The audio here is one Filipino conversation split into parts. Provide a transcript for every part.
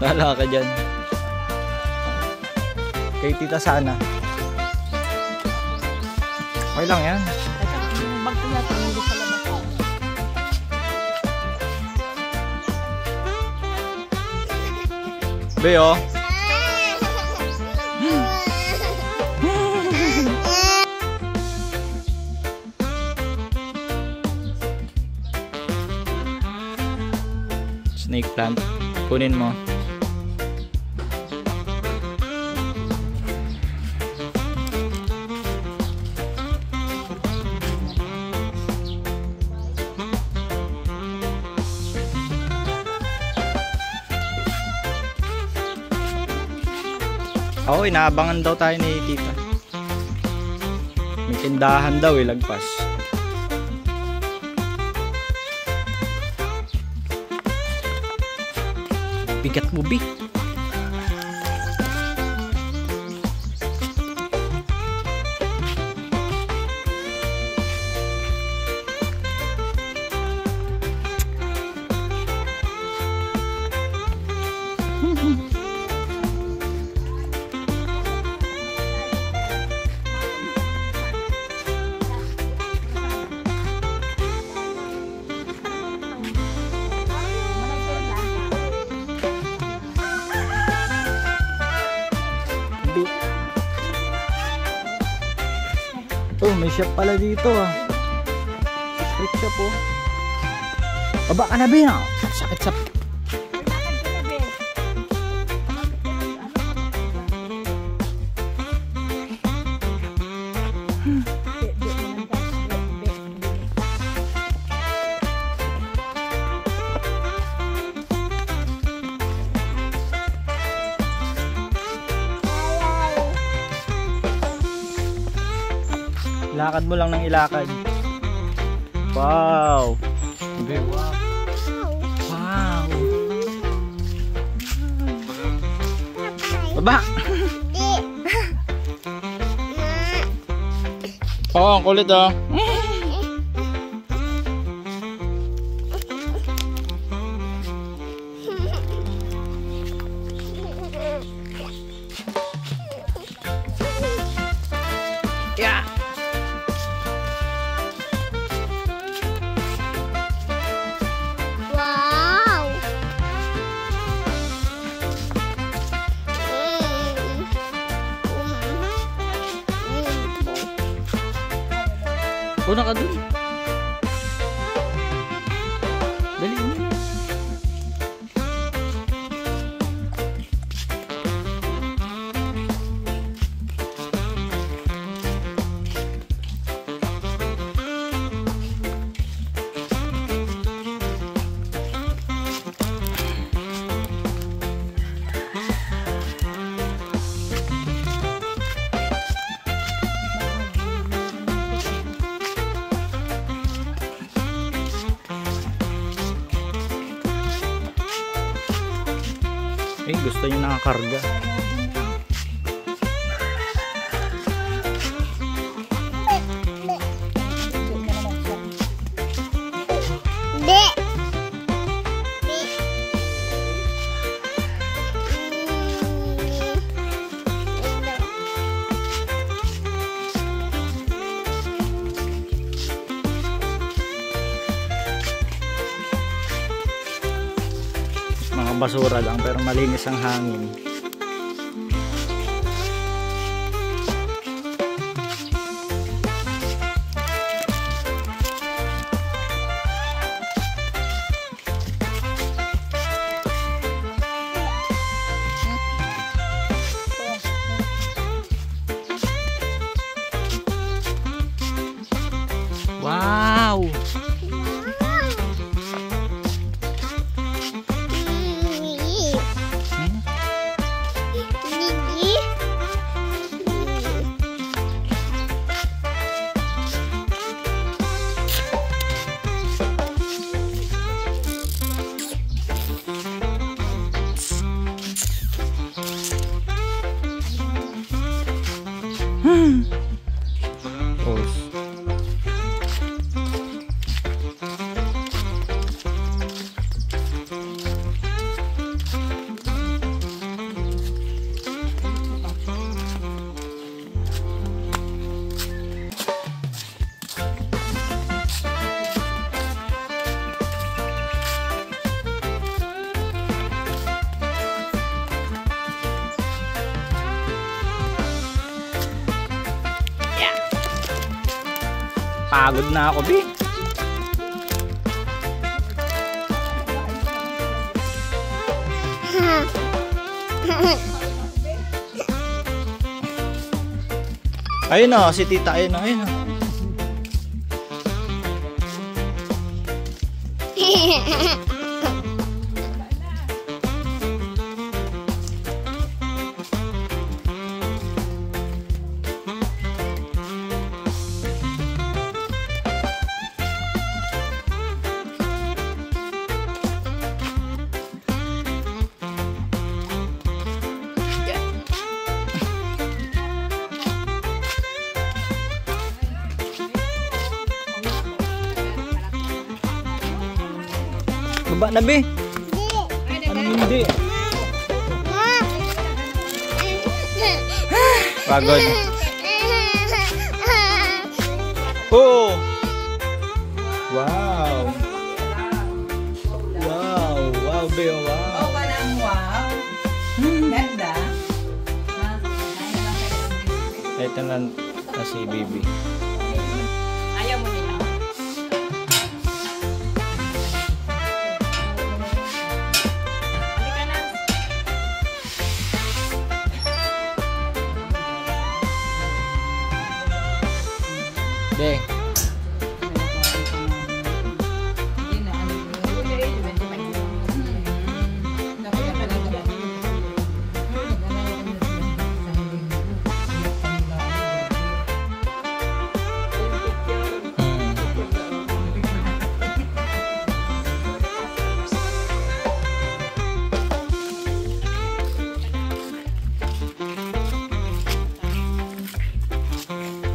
Bahala ka dyan. Kay tita sana. Okay lang yan. Yung bag ko natin hindi sa labas. Beo. Snake plant. Kunin mo. Oo, inaabangan daw tayo ni tita. May tindahan daw lagpas. Bigat mo, Bi. Oh, may shop pala dito ah. Street shop oh. Baba ka na, Bi. Sakit sa... Ilakad mo lang ng ilakad. Wow. Wow. Wow. Baba. Oh, ang kulit oh. Yeah. Una ka dun. Dali mo. Eh, gusto niyo nakakarga. Mga basura lang pero malinis ang hangin. Wow! Napagod na ako, Bi. Ayun na, si tita. Ayun na, ayun na. Baba na, Be. Ano hindi? Pagod. Oh! Wow! Wow! Wow, Be. Wow! Oh, walang wow. Ganda. Ito na si Bibi. Ayaw mo nila. Halika na. Be.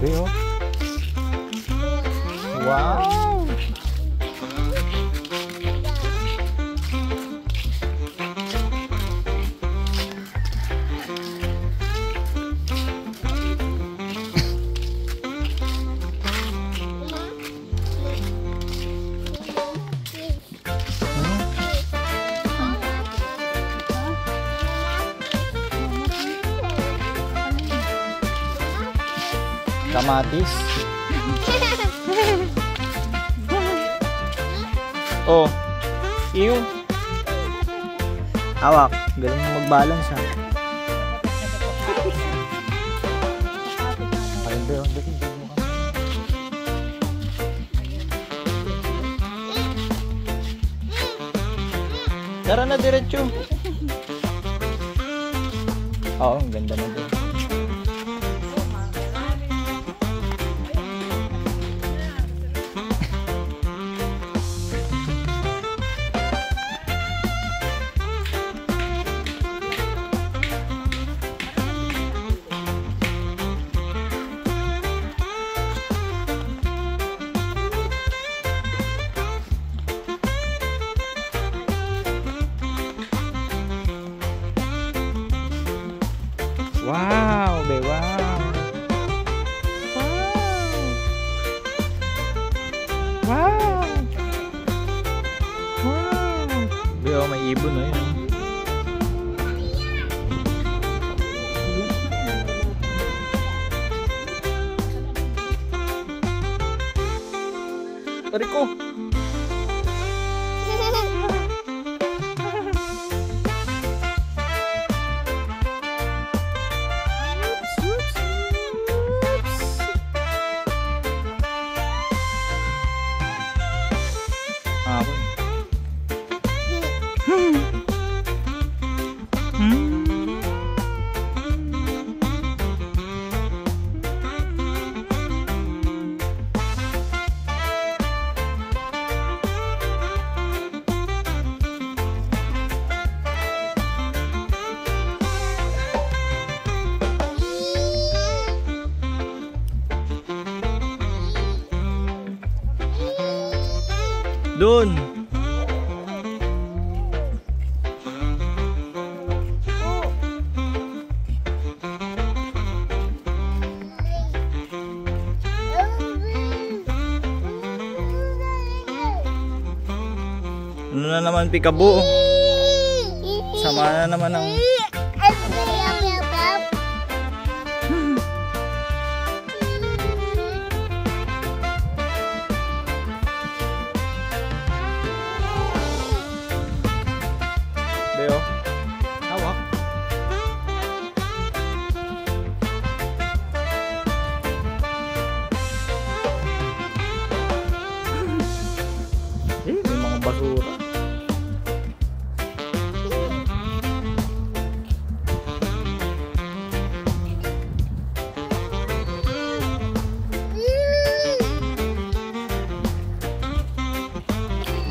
Be, oh. Wow! Kamatis. Oh. Iyo. Hawak. Galing mo mag-balance, ha. Ayun, Be. Tara na, diretso. Oo, ang ganda na doon. Wow, Be, wow. Wow. Wow. Be, oh, may ibon na yun. Tari ko. Doon. Ano na naman, Peekaboo? Sama na naman ang...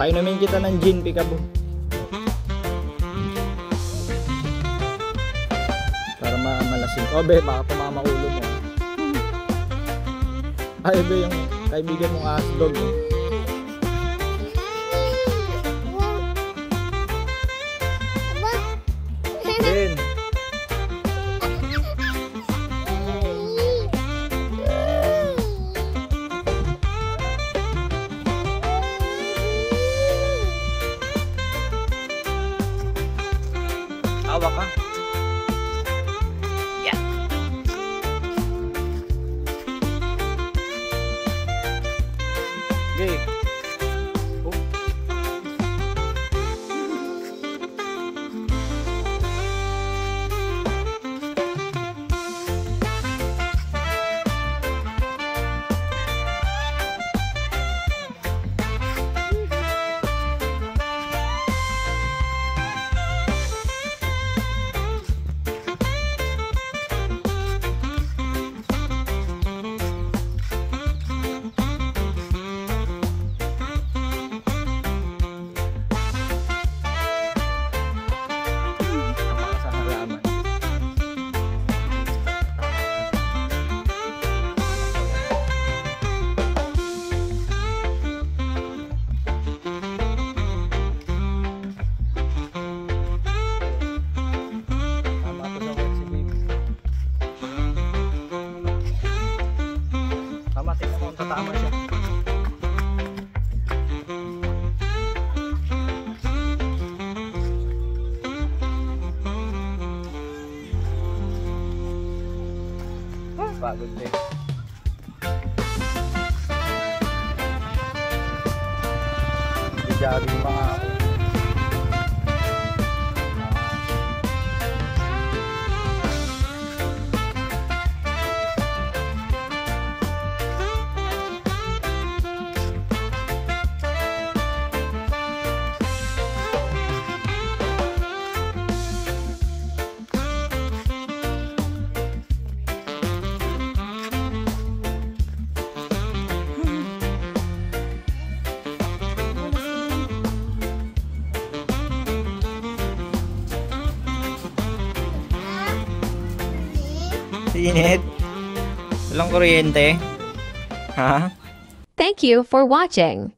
Painumin kita ng gin, Peekaboo. Para malasing. O, be, baka tumama ulo mo. Ay, be, yung kaibigan mong asdog. Eh. Ben. Awa ka. Yeah. Okay. Oh. Sa halaman. Tama to sa si baby. Tama, tingnan mo kung tatama siya. Pagod din. Jogging mga ako. Init. Walang kuryente. Ha? Thank you for watching.